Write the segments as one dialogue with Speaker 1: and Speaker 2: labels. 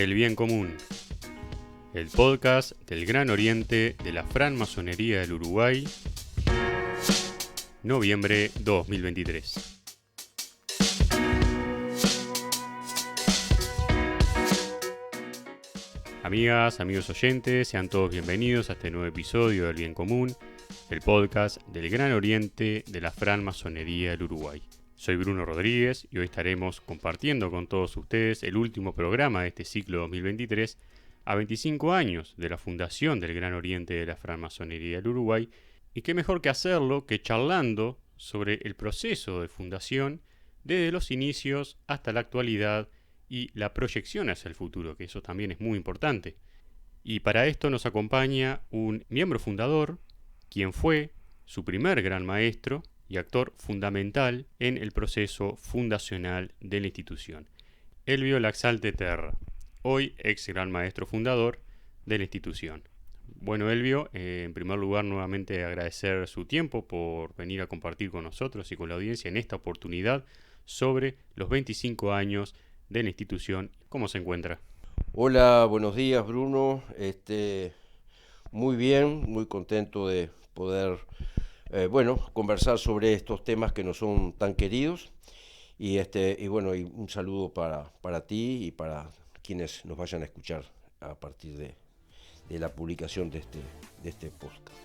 Speaker 1: El Bien Común, el podcast del Gran Oriente de la Francmasonería del Uruguay, noviembre 2023. Amigas, amigos oyentes, sean todos bienvenidos a este nuevo episodio del Bien Común, el podcast del Gran Oriente de la Francmasonería del Uruguay. Soy Bruno Rodríguez y hoy estaremos compartiendo con todos ustedes el último programa de este ciclo 2023 a 25 años de la fundación del Gran Oriente de la Francmasonería del Uruguay, y qué mejor que hacerlo que charlando sobre el proceso de fundación desde los inicios hasta la actualidad y la proyección hacia el futuro, que eso también es muy importante. Y para esto nos acompaña un miembro fundador, quien fue su primer gran maestro y actor fundamental en el proceso fundacional de la institución, Elvio Laxalte Terra, hoy ex gran maestro fundador de la institución. Bueno, Elvio, en primer lugar nuevamente agradecer su tiempo por venir a compartir con nosotros y con la audiencia en esta oportunidad sobre los 25 años de la institución. ¿Cómo se encuentra?
Speaker 2: Hola, buenos días, Bruno. Muy bien, muy contento de poder conversar sobre estos temas que nos son tan queridos y un saludo para ti y para quienes nos vayan a escuchar a partir de la publicación de este podcast.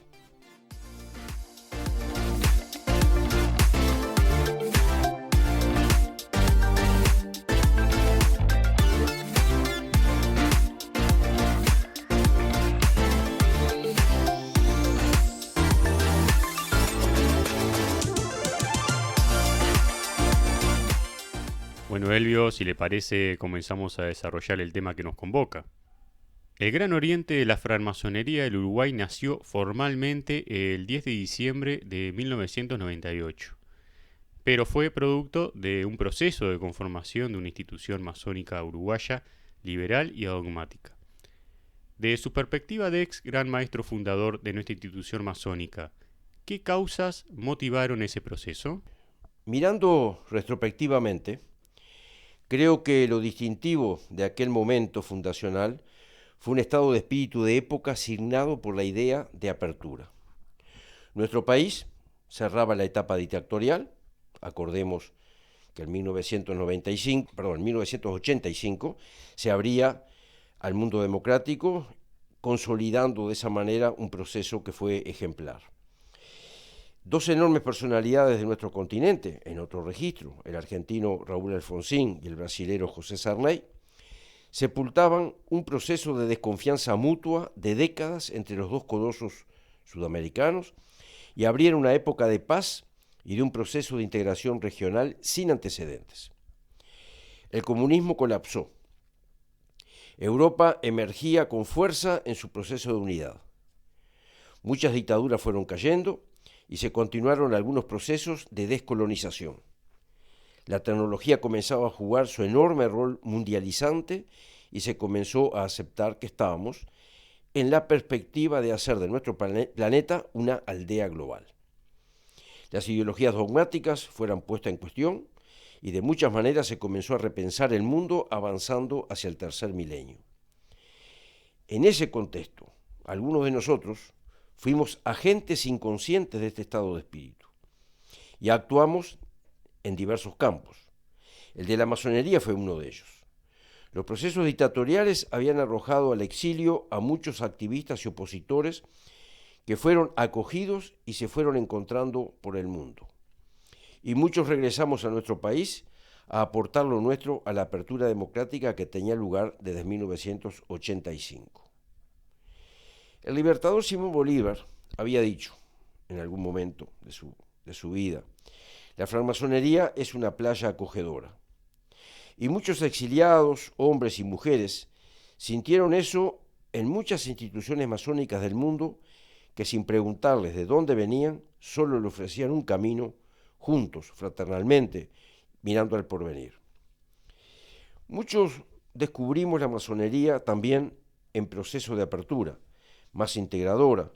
Speaker 1: Bueno, Elvio, si le parece, comenzamos a desarrollar el tema que nos convoca. El Gran Oriente de la Francmasonería del Uruguay nació formalmente el 10 de diciembre de 1998, pero fue producto de un proceso de conformación de una institución masónica uruguaya liberal y dogmática. De su perspectiva de ex gran maestro fundador de nuestra institución masónica, ¿qué causas motivaron ese proceso?
Speaker 2: Mirando retrospectivamente, creo que lo distintivo de aquel momento fundacional fue un estado de espíritu de época signado por la idea de apertura. Nuestro país cerraba la etapa dictatorial, acordemos que en 1985 se abría al mundo democrático, consolidando de esa manera un proceso que fue ejemplar. Dos enormes personalidades de nuestro continente, en otro registro, el argentino Raúl Alfonsín y el brasilero José Sarney, sepultaban un proceso de desconfianza mutua de décadas entre los dos colosos sudamericanos y abrieron una época de paz y de un proceso de integración regional sin antecedentes. El comunismo colapsó. Europa emergía con fuerza en su proceso de unidad. Muchas dictaduras fueron cayendo y se continuaron algunos procesos de descolonización. La tecnología comenzaba a jugar su enorme rol mundializante y se comenzó a aceptar que estábamos en la perspectiva de hacer de nuestro planeta una aldea global. Las ideologías dogmáticas fueron puestas en cuestión y de muchas maneras se comenzó a repensar el mundo avanzando hacia el tercer milenio. En ese contexto, algunos de nosotros fuimos agentes inconscientes de este estado de espíritu y actuamos en diversos campos. El de la masonería fue uno de ellos. Los procesos dictatoriales habían arrojado al exilio a muchos activistas y opositores que fueron acogidos y se fueron encontrando por el mundo. Y muchos regresamos a nuestro país a aportar lo nuestro a la apertura democrática que tenía lugar desde 1985. El libertador Simón Bolívar había dicho en algún momento de su vida: la francmasonería es una playa acogedora. Y muchos exiliados, hombres y mujeres, sintieron eso en muchas instituciones masónicas del mundo que, sin preguntarles de dónde venían, solo le ofrecían un camino, juntos, fraternalmente, mirando al porvenir. Muchos descubrimos la masonería también en proceso de apertura, más integradora,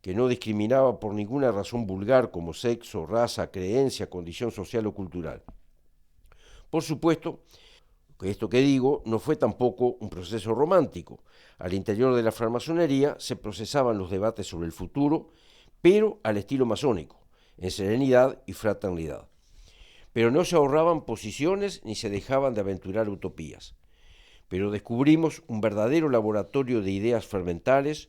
Speaker 2: que no discriminaba por ninguna razón vulgar como sexo, raza, creencia, condición social o cultural. Por supuesto, Esto que digo no fue tampoco un proceso romántico. Al interior de la francmasonería se procesaban los debates sobre el futuro, pero al estilo masónico, en serenidad y fraternidad. Pero no se ahorraban posiciones ni se dejaban de aventurar utopías. Pero descubrimos un verdadero laboratorio de ideas fermentales,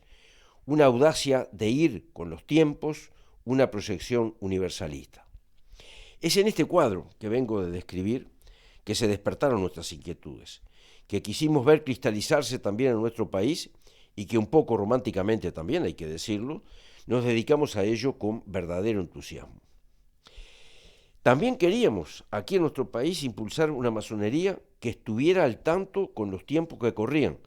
Speaker 2: una audacia de ir con los tiempos, una proyección universalista. Es en este cuadro que vengo de describir que se despertaron nuestras inquietudes, que quisimos ver cristalizarse también en nuestro país y que un poco románticamente también, hay que decirlo, nos dedicamos a ello con verdadero entusiasmo. También queríamos aquí en nuestro país impulsar una masonería que estuviera al tanto con los tiempos que corrían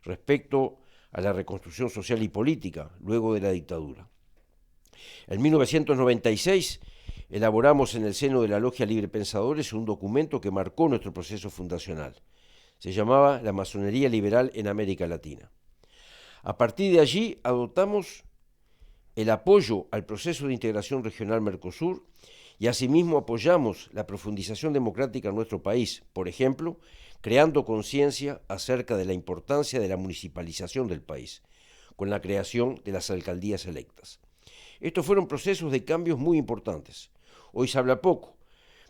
Speaker 2: respecto a la reconstrucción social y política luego de la dictadura. En 1996 elaboramos en el seno de la Logia Libre Pensadores un documento que marcó nuestro proceso fundacional. Se llamaba La Masonería Liberal en América Latina. A partir de allí adoptamos el apoyo al proceso de integración regional Mercosur y asimismo apoyamos la profundización democrática en nuestro país, por ejemplo, creando conciencia acerca de la importancia de la municipalización del país, con la creación de las alcaldías electas. Estos fueron procesos de cambios muy importantes. Hoy se habla poco,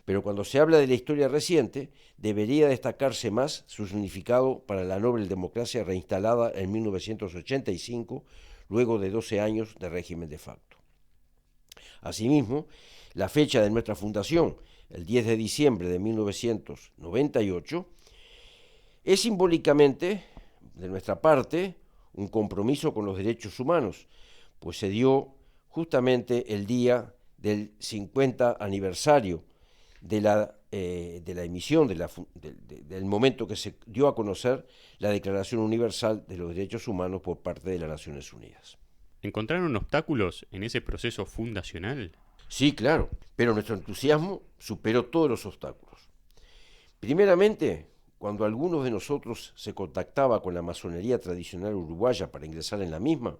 Speaker 2: pero cuando se habla de la historia reciente, debería destacarse más su significado para la noble democracia reinstalada en 1985, luego de 12 años de régimen de facto. Asimismo, la fecha de nuestra fundación, el 10 de diciembre de 1998, es simbólicamente, de nuestra parte, un compromiso con los derechos humanos, pues se dio justamente el día del 50 aniversario de la emisión, del momento que se dio a conocer la Declaración Universal de los Derechos Humanos por parte de las Naciones Unidas.
Speaker 1: ¿Encontraron obstáculos en ese proceso fundacional?
Speaker 2: Sí, claro, pero nuestro entusiasmo superó todos los obstáculos. Primeramente, cuando algunos de nosotros se contactaba con la masonería tradicional uruguaya para ingresar en la misma,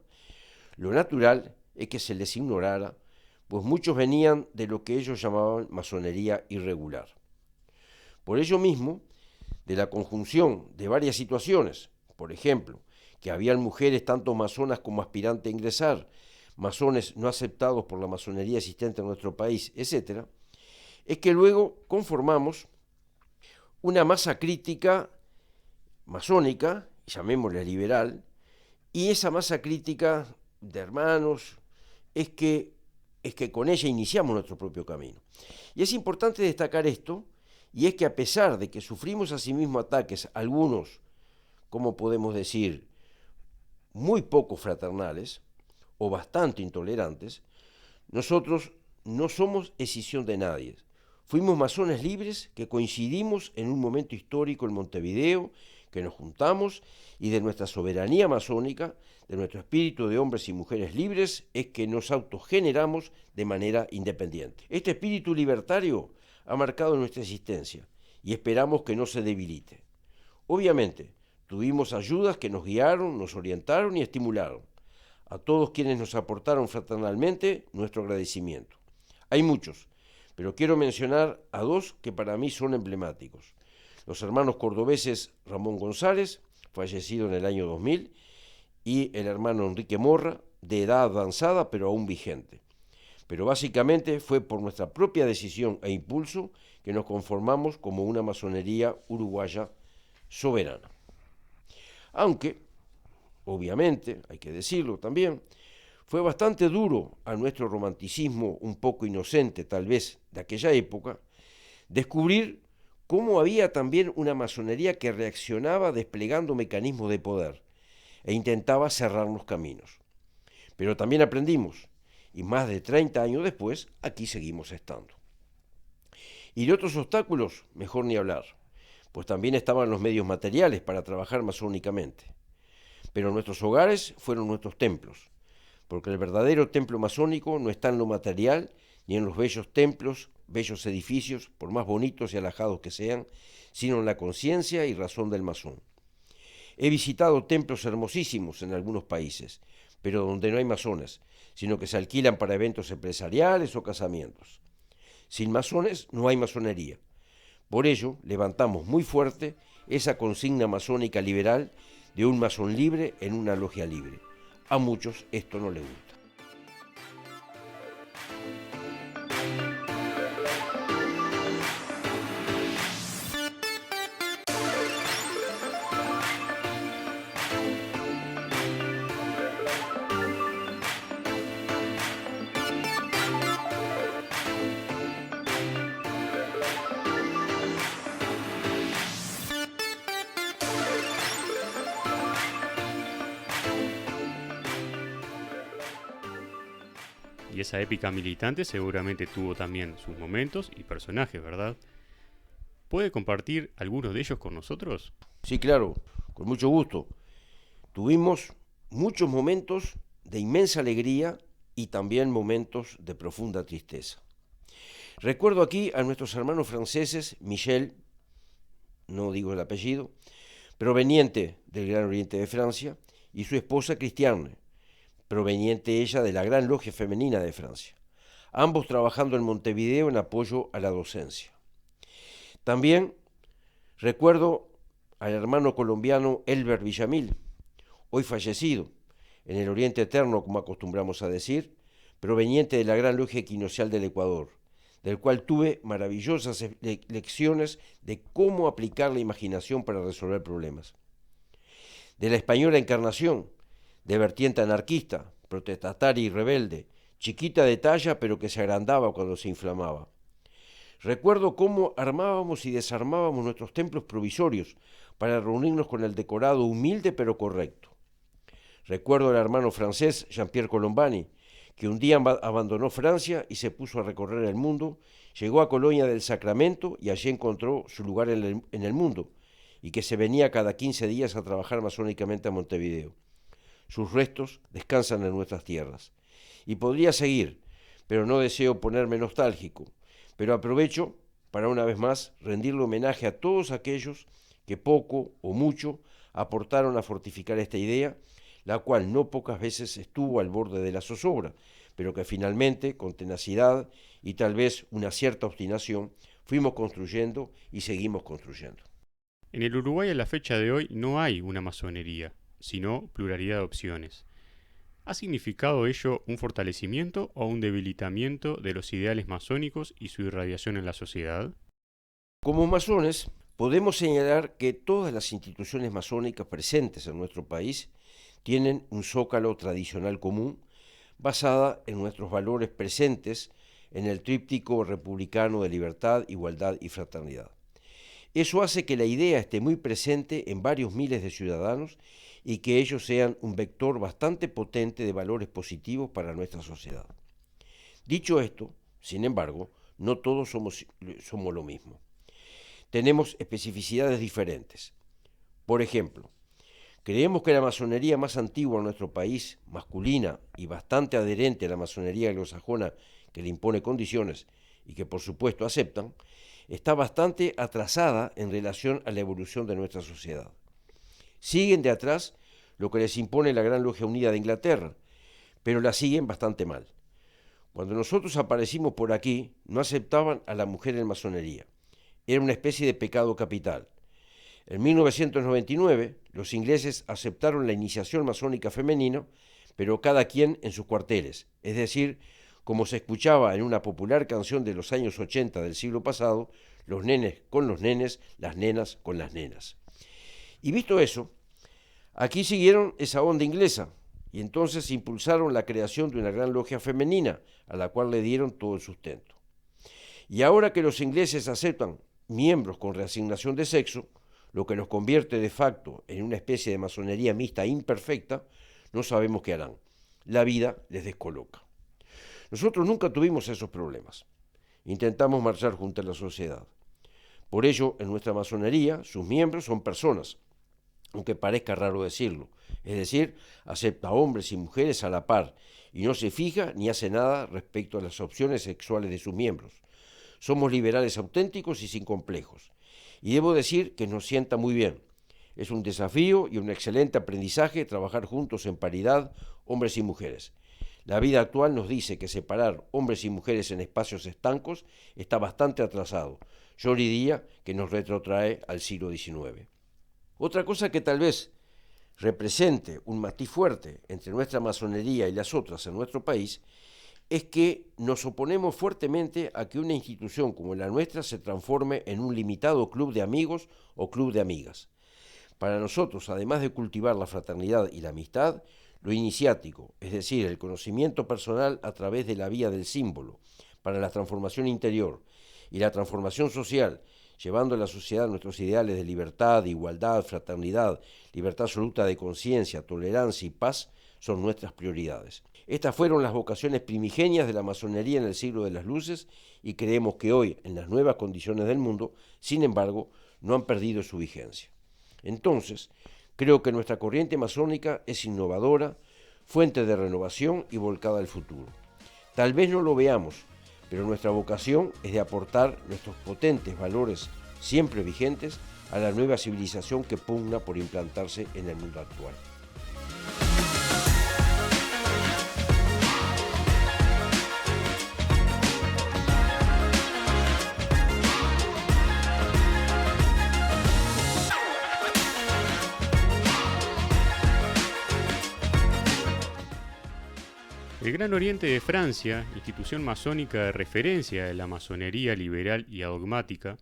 Speaker 2: lo natural es que se les ignorara, pues muchos venían de lo que ellos llamaban masonería irregular. Por ello mismo, de la conjunción de varias situaciones, por ejemplo, que habían mujeres tanto masonas como aspirantes a ingresar, masones no aceptados por la masonería existente en nuestro país, etc., es que luego conformamos una masa crítica masónica, llamémosla liberal, y esa masa crítica de hermanos es que con ella iniciamos nuestro propio camino. Y es importante destacar esto, y es que a pesar de que sufrimos asimismo ataques, algunos, como podemos decir, muy poco fraternales o bastante intolerantes, nosotros no somos escisión de nadie. Fuimos masones libres que coincidimos en un momento histórico en Montevideo, que nos juntamos y de nuestra soberanía masónica, de nuestro espíritu de hombres y mujeres libres, es que nos autogeneramos de manera independiente. Este espíritu libertario ha marcado nuestra existencia y esperamos que no se debilite. Obviamente, tuvimos ayudas que nos guiaron, nos orientaron y estimularon. A todos quienes nos aportaron fraternalmente, nuestro agradecimiento. Hay muchos, pero quiero mencionar a dos que para mí son emblemáticos. Los hermanos cordobeses Ramón González, fallecido en el año 2000, y el hermano Enrique Morra, de edad avanzada pero aún vigente. Pero básicamente fue por nuestra propia decisión e impulso que nos conformamos como una masonería uruguaya soberana. Aunque, obviamente, hay que decirlo también, fue bastante duro a nuestro romanticismo un poco inocente, tal vez, de aquella época, descubrir cómo había también una masonería que reaccionaba desplegando mecanismos de poder e intentaba cerrarnos caminos. Pero también aprendimos, y más de 30 años después, aquí seguimos estando. Y de otros obstáculos, mejor ni hablar, pues también estaban los medios materiales para trabajar masónicamente. Pero nuestros hogares fueron nuestros templos, porque el verdadero templo masónico no está en lo material ni en los bellos templos, bellos edificios, por más bonitos y alajados que sean, sino en la conciencia y razón del masón. He visitado templos hermosísimos en algunos países, pero donde no hay masones, sino que se alquilan para eventos empresariales o casamientos. Sin masones no hay masonería. Por ello, levantamos muy fuerte esa consigna masónica liberal de un masón libre en una logia libre. A muchos esto no les gusta.
Speaker 1: Y esa épica militante seguramente tuvo también sus momentos y personajes, ¿verdad? ¿Puede compartir alguno de ellos con nosotros?
Speaker 2: Sí, claro, con mucho gusto. Tuvimos muchos momentos de inmensa alegría y también momentos de profunda tristeza. Recuerdo aquí a nuestros hermanos franceses, Michel, no digo el apellido, proveniente del Gran Oriente de Francia, y su esposa Christiane, proveniente ella de la Gran Logia Femenina de Francia, ambos trabajando en Montevideo en apoyo a la docencia. También recuerdo al hermano colombiano Elber Villamil, hoy fallecido, en el Oriente Eterno, como acostumbramos a decir, proveniente de la Gran Logia Equinocial del Ecuador, del cual tuve maravillosas lecciones de cómo aplicar la imaginación para resolver problemas. De la española Encarnación, de vertiente anarquista, protestataria y rebelde, chiquita de talla pero que se agrandaba cuando se inflamaba. Recuerdo cómo armábamos y desarmábamos nuestros templos provisorios para reunirnos con el decorado humilde pero correcto. Recuerdo al hermano francés Jean-Pierre Colombani, que un día abandonó Francia y se puso a recorrer el mundo, llegó a Colonia del Sacramento y allí encontró su lugar en el mundo, y que se venía cada 15 días a trabajar masónicamente a Montevideo. Sus restos descansan en nuestras tierras. Y podría seguir, pero no deseo ponerme nostálgico, pero aprovecho para una vez más rendirle homenaje a todos aquellos que poco o mucho aportaron a fortificar esta idea, la cual no pocas veces estuvo al borde de la zozobra, pero que finalmente, con tenacidad y tal vez una cierta obstinación, fuimos construyendo y seguimos construyendo.
Speaker 1: En el Uruguay a la fecha de hoy no hay una masonería, sino pluralidad de opciones. ¿Ha significado ello un fortalecimiento o un debilitamiento de los ideales masónicos y su irradiación en la sociedad?
Speaker 2: Como masones, podemos señalar que todas las instituciones masónicas presentes en nuestro país tienen un zócalo tradicional común basada en nuestros valores presentes en el tríptico republicano de libertad, igualdad y fraternidad. Eso hace que la idea esté muy presente en varios miles de ciudadanos y que ellos sean un vector bastante potente de valores positivos para nuestra sociedad. Dicho esto, sin embargo, no todos somos lo mismo. Tenemos especificidades diferentes. Por ejemplo, creemos que la masonería más antigua en nuestro país, masculina y bastante adherente a la masonería anglosajona que le impone condiciones y que por supuesto aceptan, está bastante atrasada en relación a la evolución de nuestra sociedad. Siguen de atrás lo que les impone la Gran Logia Unida de Inglaterra, pero la siguen bastante mal. Cuando nosotros aparecimos por aquí, no aceptaban a la mujer en masonería. Era una especie de pecado capital. En 1999, los ingleses aceptaron la iniciación masónica femenina, pero cada quien en sus cuarteles, es decir, como se escuchaba en una popular canción de los años 80 del siglo pasado, los nenes con los nenes, las nenas con las nenas. Y visto eso, aquí siguieron esa onda inglesa, y entonces impulsaron la creación de una gran logia femenina, a la cual le dieron todo el sustento. Y ahora que los ingleses aceptan miembros con reasignación de sexo, lo que los convierte de facto en una especie de masonería mixta imperfecta, no sabemos qué harán. La vida les descoloca. Nosotros nunca tuvimos esos problemas. Intentamos marchar junto a la sociedad. Por ello, en nuestra masonería, sus miembros son personas, aunque parezca raro decirlo. Es decir, acepta hombres y mujeres a la par y no se fija ni hace nada respecto a las opciones sexuales de sus miembros. Somos liberales auténticos y sin complejos. Y debo decir que nos sienta muy bien. Es un desafío y un excelente aprendizaje trabajar juntos en paridad, hombres y mujeres. La vida actual nos dice que separar hombres y mujeres en espacios estancos está bastante atrasado. Yo diría que nos retrotrae al siglo XIX. Otra cosa que tal vez represente un matiz fuerte entre nuestra masonería y las otras en nuestro país es que nos oponemos fuertemente a que una institución como la nuestra se transforme en un limitado club de amigos o club de amigas. Para nosotros, además de cultivar la fraternidad y la amistad, lo iniciático, es decir, el conocimiento personal a través de la vía del símbolo, para la transformación interior y la transformación social, llevando a la sociedad nuestros ideales de libertad, igualdad, fraternidad, libertad absoluta de conciencia, tolerancia y paz, son nuestras prioridades. Estas fueron las vocaciones primigenias de la masonería en el siglo de las luces y creemos que hoy, en las nuevas condiciones del mundo, sin embargo, no han perdido su vigencia. Entonces, creo que nuestra corriente masónica es innovadora, fuente de renovación y volcada al futuro. Tal vez no lo veamos, pero nuestra vocación es de aportar nuestros potentes valores siempre vigentes a la nueva civilización que pugna por implantarse en el mundo actual.
Speaker 1: El Gran Oriente de Francia, institución masónica de referencia de la masonería liberal y adogmática,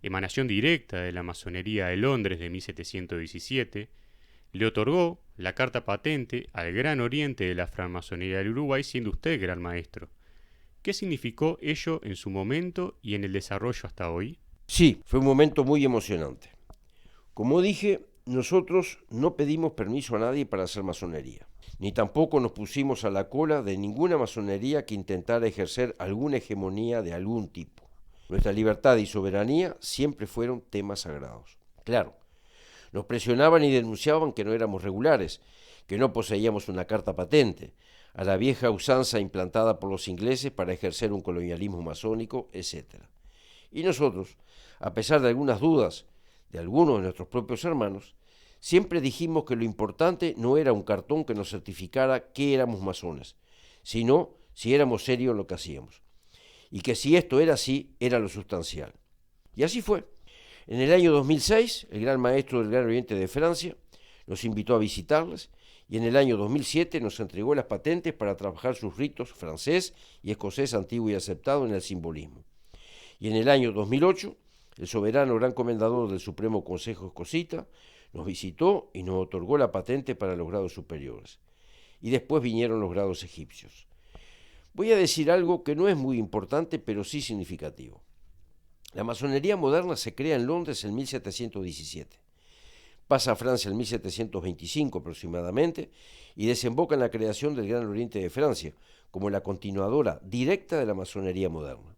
Speaker 1: emanación directa de la masonería de Londres de 1717, le otorgó la carta patente al Gran Oriente de la francmasonería del Uruguay, siendo usted gran maestro. ¿Qué significó ello en su momento y en el desarrollo hasta hoy?
Speaker 2: Sí, fue un momento muy emocionante. Como dije, nosotros no pedimos permiso a nadie para hacer masonería, ni tampoco nos pusimos a la cola de ninguna masonería que intentara ejercer alguna hegemonía de algún tipo. Nuestra libertad y soberanía siempre fueron temas sagrados. Claro, nos presionaban y denunciaban que no éramos regulares, que no poseíamos una carta patente, a la vieja usanza implantada por los ingleses para ejercer un colonialismo masónico, etc. Y nosotros, a pesar de algunas dudas de algunos de nuestros propios hermanos, siempre dijimos que lo importante no era un cartón que nos certificara que éramos masones, sino si éramos serios en lo que hacíamos. Y que si esto era así, era lo sustancial. Y así fue. En el año 2006, el gran maestro del Gran Oriente de Francia nos invitó a visitarles y en el año 2007 nos entregó las patentes para trabajar sus ritos francés y escocés antiguo y aceptado en el simbolismo. Y en el año 2008, el soberano gran comendador del Supremo Consejo Escocita nos visitó y nos otorgó la patente para los grados superiores. Y después vinieron los grados egipcios. Voy a decir algo que no es muy importante, pero sí significativo. La masonería moderna se crea en Londres en 1717. Pasa a Francia en 1725 aproximadamente y desemboca en la creación del Gran Oriente de Francia, como la continuadora directa de la masonería moderna.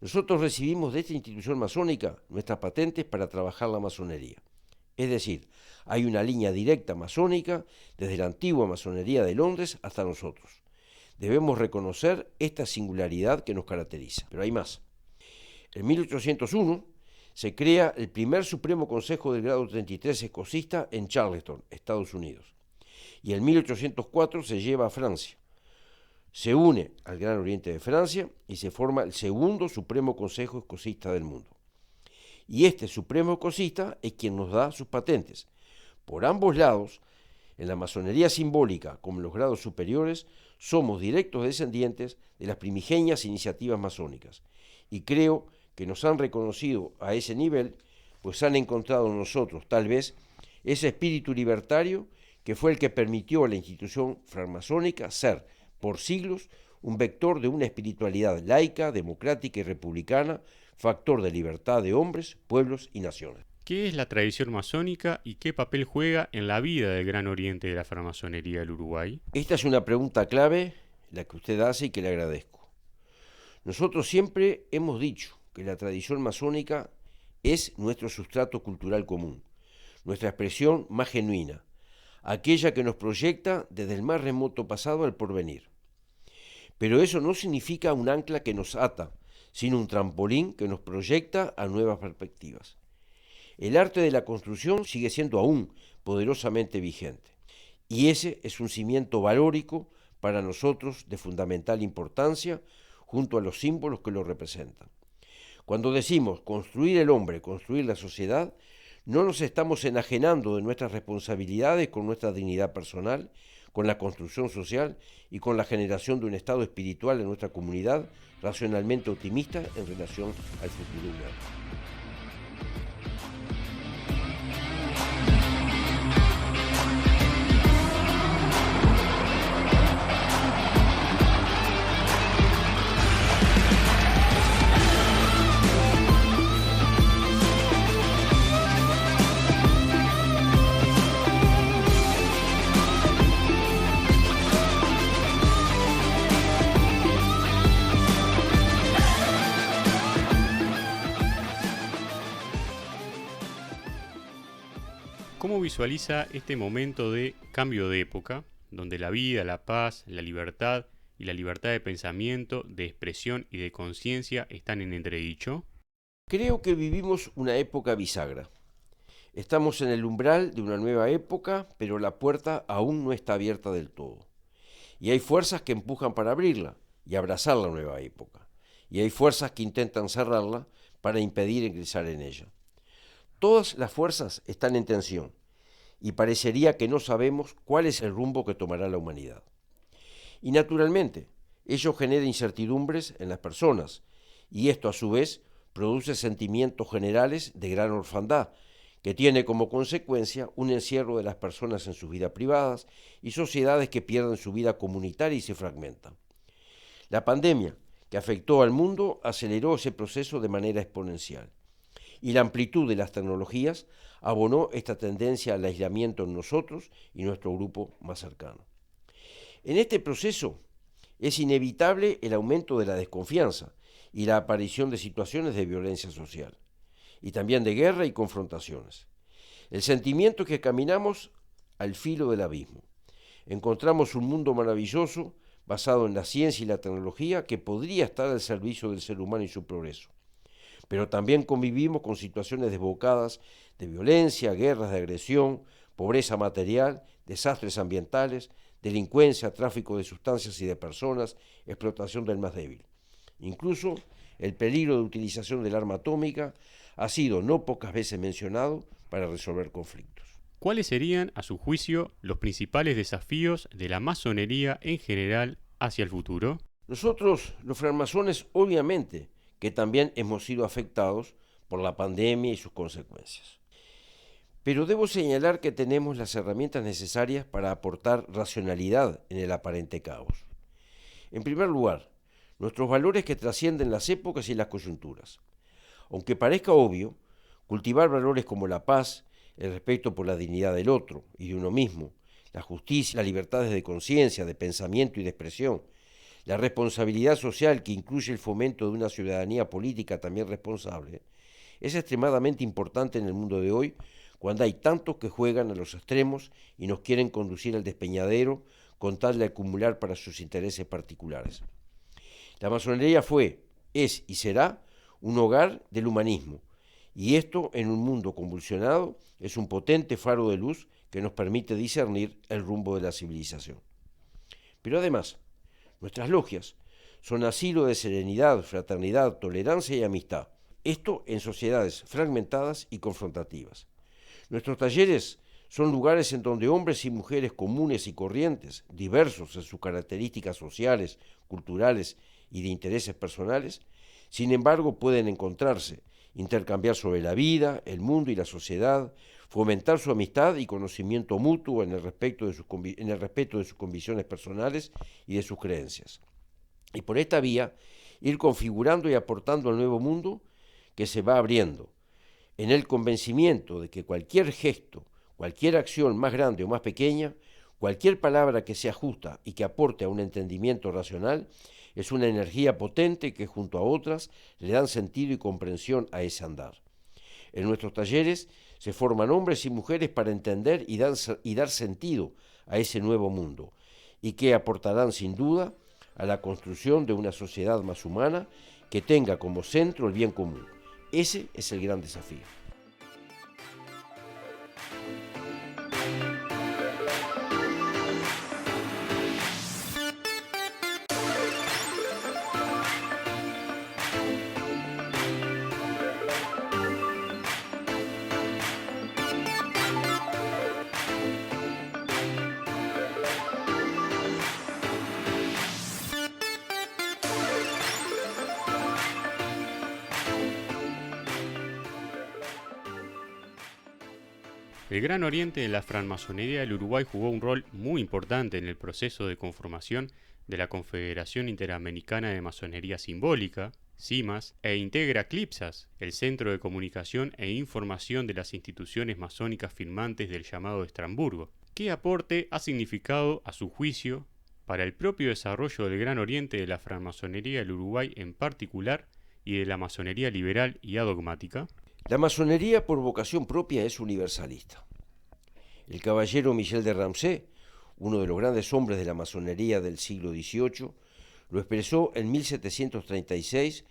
Speaker 2: Nosotros recibimos de esta institución masónica nuestras patentes para trabajar la masonería. Es decir, hay una línea directa masónica desde la antigua masonería de Londres hasta nosotros. Debemos reconocer esta singularidad que nos caracteriza. Pero hay más. En 1801 se crea el primer Supremo Consejo del Grado 33 escocista en Charleston, Estados Unidos. Y en 1804 se lleva a Francia. Se une al Gran Oriente de Francia y se forma el segundo Supremo Consejo Escocista del mundo. Y este Supremo Escocista es quien nos da sus patentes. Por ambos lados, en la masonería simbólica como en los grados superiores, somos directos descendientes de las primigenias iniciativas masónicas. Y creo que nos han reconocido a ese nivel, pues han encontrado en nosotros, tal vez, ese espíritu libertario que fue el que permitió a la institución francmasónica ser, por siglos, un vector de una espiritualidad laica, democrática y republicana, factor de libertad de hombres, pueblos y naciones.
Speaker 1: ¿Qué es la tradición masónica y qué papel juega en la vida del Gran Oriente de la francmasonería del Uruguay?
Speaker 2: Esta es una pregunta clave, la que usted hace y que le agradezco. Nosotros siempre hemos dicho que la tradición masónica es nuestro sustrato cultural común, nuestra expresión más genuina, aquella que nos proyecta desde el más remoto pasado al porvenir. Pero eso no significa un ancla que nos ata, sino un trampolín que nos proyecta a nuevas perspectivas. El arte de la construcción sigue siendo aún poderosamente vigente, y ese es un cimiento valórico para nosotros de fundamental importancia junto a los símbolos que lo representan. Cuando decimos construir el hombre, construir la sociedad, No nos estamos enajenando de nuestras responsabilidades con nuestra dignidad personal, con la construcción social y con la generación de un estado espiritual en nuestra comunidad racionalmente optimista en relación al futuro humano.
Speaker 1: ¿Cómo visualiza este momento de cambio de época, donde la vida, la paz, la libertad y la libertad de pensamiento, de expresión y de conciencia están en entredicho?
Speaker 2: Creo que vivimos una época bisagra. Estamos en el umbral de una nueva época, pero la puerta aún no está abierta del todo. Y hay fuerzas que empujan para abrirla y abrazar la nueva época. Y hay fuerzas que intentan cerrarla para impedir ingresar en ella. Todas las fuerzas están en tensión y parecería que no sabemos cuál es el rumbo que tomará la humanidad. Y naturalmente, ello genera incertidumbres en las personas y esto a su vez produce sentimientos generales de gran orfandad que tiene como consecuencia un encierro de las personas en sus vidas privadas y sociedades que pierden su vida comunitaria y se fragmentan. La pandemia que afectó al mundo aceleró ese proceso de manera exponencial. Y la amplitud de las tecnologías abonó esta tendencia al aislamiento en nosotros y nuestro grupo más cercano. En este proceso es inevitable el aumento de la desconfianza y la aparición de situaciones de violencia social, y también de guerra y confrontaciones. El sentimiento es que caminamos al filo del abismo. Encontramos un mundo maravilloso basado en la ciencia y la tecnología que podría estar al servicio del ser humano y su progreso. Pero también convivimos con situaciones desbocadas de violencia, guerras de agresión, pobreza material, desastres ambientales, delincuencia, tráfico de sustancias y de personas, explotación del más débil. Incluso el peligro de utilización del arma atómica ha sido no pocas veces mencionado para resolver conflictos.
Speaker 1: ¿Cuáles serían, a su juicio, los principales desafíos de la masonería en general hacia el futuro?
Speaker 2: Nosotros, los francmasones, obviamente, que también hemos sido afectados por la pandemia y sus consecuencias. Pero debo señalar que tenemos las herramientas necesarias para aportar racionalidad en el aparente caos. En primer lugar, nuestros valores que trascienden las épocas y las coyunturas. Aunque parezca obvio, cultivar valores como la paz, el respeto por la dignidad del otro y de uno mismo, la justicia, las libertades de conciencia, de pensamiento y de expresión, la responsabilidad social que incluye el fomento de una ciudadanía política también responsable, es extremadamente importante en el mundo de hoy cuando hay tantos que juegan a los extremos y nos quieren conducir al despeñadero con tal de acumular para sus intereses particulares. La masonería fue, es y será un hogar del humanismo, y esto en un mundo convulsionado es un potente faro de luz que nos permite discernir el rumbo de la civilización. Pero además, nuestras logias son asilo de serenidad, fraternidad, tolerancia y amistad. Esto en sociedades fragmentadas y confrontativas. Nuestros talleres son lugares en donde hombres y mujeres comunes y corrientes, diversos en sus características sociales, culturales y de intereses personales, sin embargo pueden encontrarse, intercambiar sobre la vida, el mundo y la sociedad, fomentar su amistad y conocimiento mutuo en el respeto de sus convicciones personales y de sus creencias. Y por esta vía, ir configurando y aportando al nuevo mundo que se va abriendo, en el convencimiento de que cualquier gesto, cualquier acción más grande o más pequeña, cualquier palabra que sea justa y que aporte a un entendimiento racional, es una energía potente que junto a otras le dan sentido y comprensión a ese andar. En nuestros talleres se forman hombres y mujeres para entender y dar sentido a ese nuevo mundo, y que aportarán sin duda a la construcción de una sociedad más humana que tenga como centro el bien común. Ese es el gran desafío.
Speaker 1: El Gran Oriente de la francmasonería del Uruguay jugó un rol muy importante en el proceso de conformación de la Confederación Interamericana de Masonería Simbólica, CIMAS, e integra CLIPSAS, el Centro de Comunicación e Información de las Instituciones Masónicas Firmantes del llamado de Estrasburgo. ¿Qué aporte ha significado, a su juicio, para el propio desarrollo del Gran Oriente de la francmasonería del Uruguay en particular y de la masonería liberal y adogmática?
Speaker 2: La masonería por vocación propia es universalista. El caballero Michel de Ramsay, uno de los grandes hombres de la masonería del siglo XVIII, lo expresó en 1736,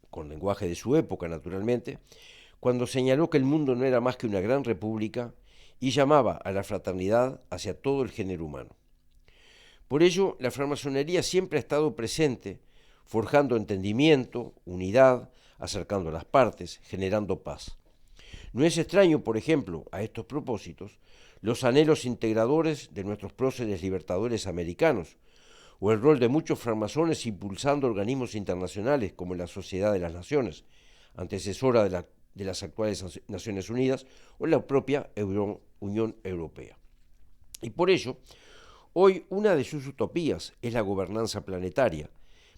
Speaker 2: con lenguaje de su época naturalmente, cuando señaló que el mundo no era más que una gran república y llamaba a la fraternidad hacia todo el género humano. Por ello, la francmasonería siempre ha estado presente, forjando entendimiento, unidad, acercando a las partes, generando paz. No es extraño, por ejemplo, a estos propósitos, los anhelos integradores de nuestros próceres libertadores americanos, o el rol de muchos francmasones impulsando organismos internacionales como la Sociedad de las Naciones, antecesora de las actuales Naciones Unidas, o la propia Unión Europea. Y por ello, hoy una de sus utopías es la gobernanza planetaria,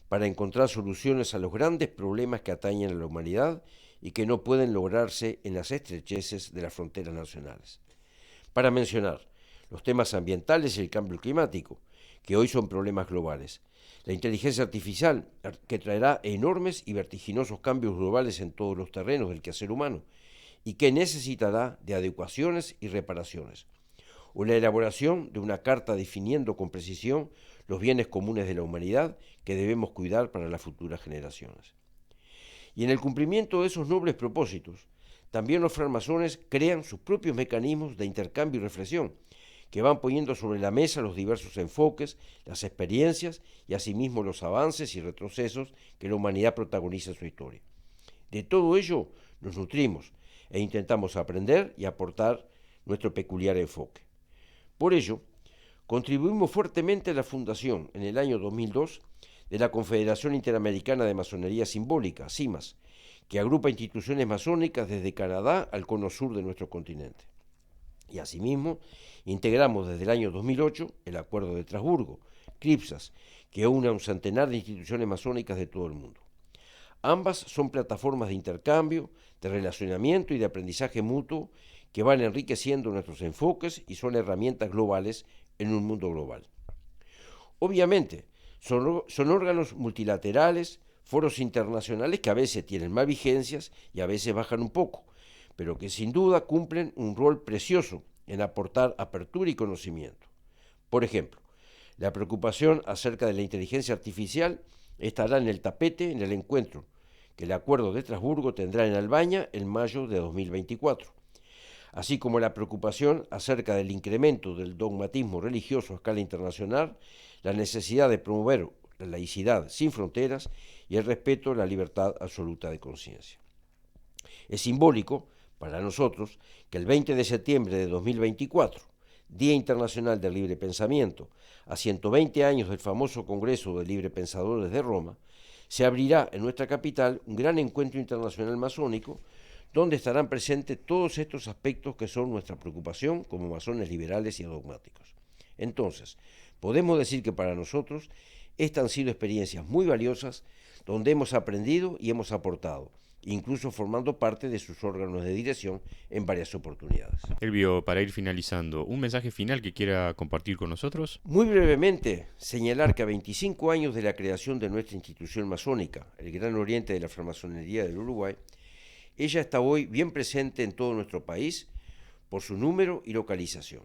Speaker 2: para encontrar soluciones a los grandes problemas que atañen a la humanidad y que no pueden lograrse en las estrecheces de las fronteras nacionales. Para mencionar los temas ambientales y el cambio climático, que hoy son problemas globales, la inteligencia artificial, que traerá enormes y vertiginosos cambios globales en todos los terrenos del quehacer humano, y que necesitará de adecuaciones y reparaciones, o la elaboración de una carta definiendo con precisión los bienes comunes de la humanidad que debemos cuidar para las futuras generaciones. Y en el cumplimiento de esos nobles propósitos, también los francmasones crean sus propios mecanismos de intercambio y reflexión, que van poniendo sobre la mesa los diversos enfoques, las experiencias y asimismo los avances y retrocesos que la humanidad protagoniza en su historia. De todo ello nos nutrimos e intentamos aprender y aportar nuestro peculiar enfoque. Por ello, contribuimos fuertemente a la fundación, en el año 2002, de la Confederación Interamericana de Masonería Simbólica, CIMAS, que agrupa instituciones masónicas desde Canadá al cono sur de nuestro continente. Y asimismo, integramos desde el año 2008 el Acuerdo de Estrasburgo, CLIPSAS, que une a un centenar de instituciones masónicas de todo el mundo. Ambas son plataformas de intercambio, de relacionamiento y de aprendizaje mutuo que van enriqueciendo nuestros enfoques y son herramientas globales en un mundo global. Obviamente, son órganos multilaterales, foros internacionales que a veces tienen más vigencias y a veces bajan un poco, pero que sin duda cumplen un rol precioso en aportar apertura y conocimiento. Por ejemplo, la preocupación acerca de la inteligencia artificial estará en el tapete en el encuentro que el Acuerdo de Estrasburgo tendrá en Albania en mayo de 2024, así como la preocupación acerca del incremento del dogmatismo religioso a escala internacional, la necesidad de promover la laicidad sin fronteras y el respeto a la libertad absoluta de conciencia. Es simbólico para nosotros que el 20 de septiembre de 2024, Día Internacional del Libre Pensamiento, a 120 años del famoso Congreso de Libre Pensadores de Roma, se abrirá en nuestra capital un gran encuentro internacional masónico donde estarán presentes todos estos aspectos que son nuestra preocupación como masones liberales y dogmáticos. Entonces, podemos decir que para nosotros estas han sido experiencias muy valiosas donde hemos aprendido y hemos aportado, incluso formando parte de sus órganos de dirección en varias oportunidades.
Speaker 1: Elvio, para ir finalizando, ¿un mensaje final que quiera compartir con nosotros?
Speaker 2: Muy brevemente, señalar que a 25 años de la creación de nuestra institución masónica, el Gran Oriente de la Francmasonería del Uruguay, ella está hoy bien presente en todo nuestro país por su número y localización.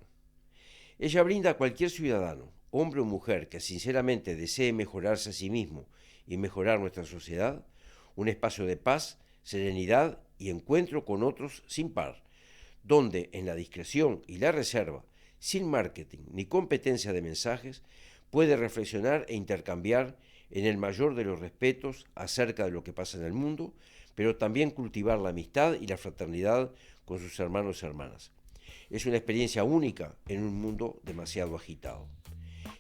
Speaker 2: Ella brinda a cualquier ciudadano, hombre o mujer, que sinceramente desee mejorarse a sí mismo y mejorar nuestra sociedad, un espacio de paz, serenidad y encuentro con otros sin par, donde en la discreción y la reserva, sin marketing ni competencia de mensajes, puede reflexionar e intercambiar en el mayor de los respetos acerca de lo que pasa en el mundo, pero también cultivar la amistad y la fraternidad con sus hermanos y hermanas. Es una experiencia única en un mundo demasiado agitado.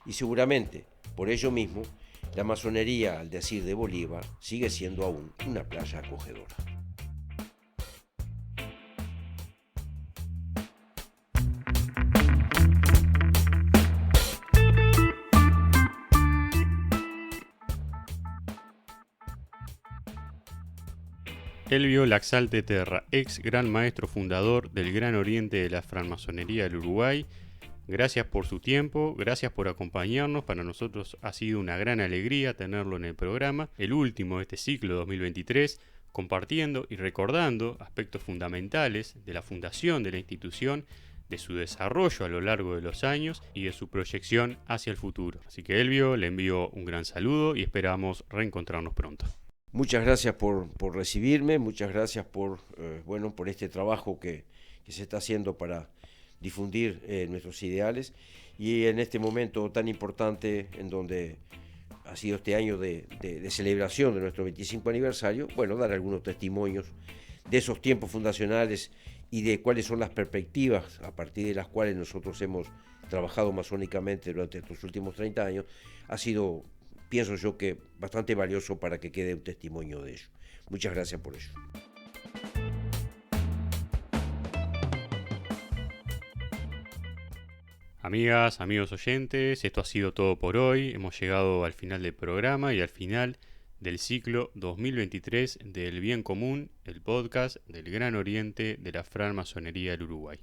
Speaker 2: Y seguramente, por ello mismo, la masonería, al decir de Bolívar, sigue siendo aún una playa acogedora.
Speaker 1: Elvio Laxalte Terra, ex gran maestro fundador del Gran Oriente de la Francmasonería del Uruguay. Gracias por su tiempo, gracias por acompañarnos. Para nosotros ha sido una gran alegría tenerlo en el programa, el último de este ciclo 2023, compartiendo y recordando aspectos fundamentales de la fundación de la institución, de su desarrollo a lo largo de los años y de su proyección hacia el futuro. Así que Elvio, le envío un gran saludo y esperamos reencontrarnos pronto.
Speaker 2: Muchas gracias por recibirme, muchas gracias por este trabajo que se está haciendo para difundir nuestros ideales, y en este momento tan importante en donde ha sido este año de celebración de nuestro 25 aniversario, dar algunos testimonios de esos tiempos fundacionales y de cuáles son las perspectivas a partir de las cuales nosotros hemos trabajado masónicamente durante estos últimos 30 años, ha sido, pienso yo, que bastante valioso para que quede un testimonio de ello. Muchas gracias por ello.
Speaker 1: Amigas, amigos oyentes, esto ha sido todo por hoy. Hemos llegado al final del programa y al final del ciclo 2023 del Bien Común, el podcast del Gran Oriente de la Francmasonería del Uruguay.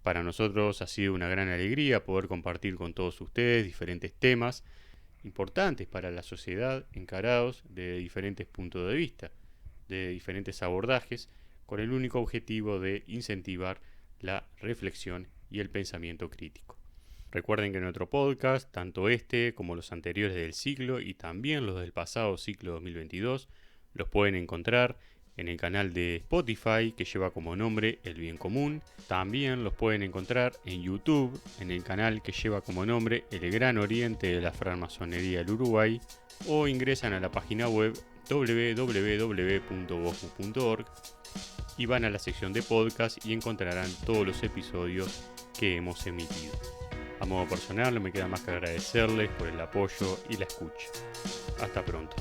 Speaker 1: Para nosotros ha sido una gran alegría poder compartir con todos ustedes diferentes temas importantes para la sociedad, encarados de diferentes puntos de vista, de diferentes abordajes, con el único objetivo de incentivar la reflexión y el pensamiento crítico. Recuerden que nuestro podcast, tanto este como los anteriores del ciclo y también los del pasado ciclo 2022, los pueden encontrar en el canal de Spotify que lleva como nombre El Bien Común. También los pueden encontrar en YouTube, en el canal que lleva como nombre El Gran Oriente de la Francmasonería del Uruguay, o ingresan a la página web www.bosmu.org y van a la sección de podcast y encontrarán todos los episodios que hemos emitido. A modo personal, no me queda más que agradecerles por el apoyo y la escucha. Hasta pronto.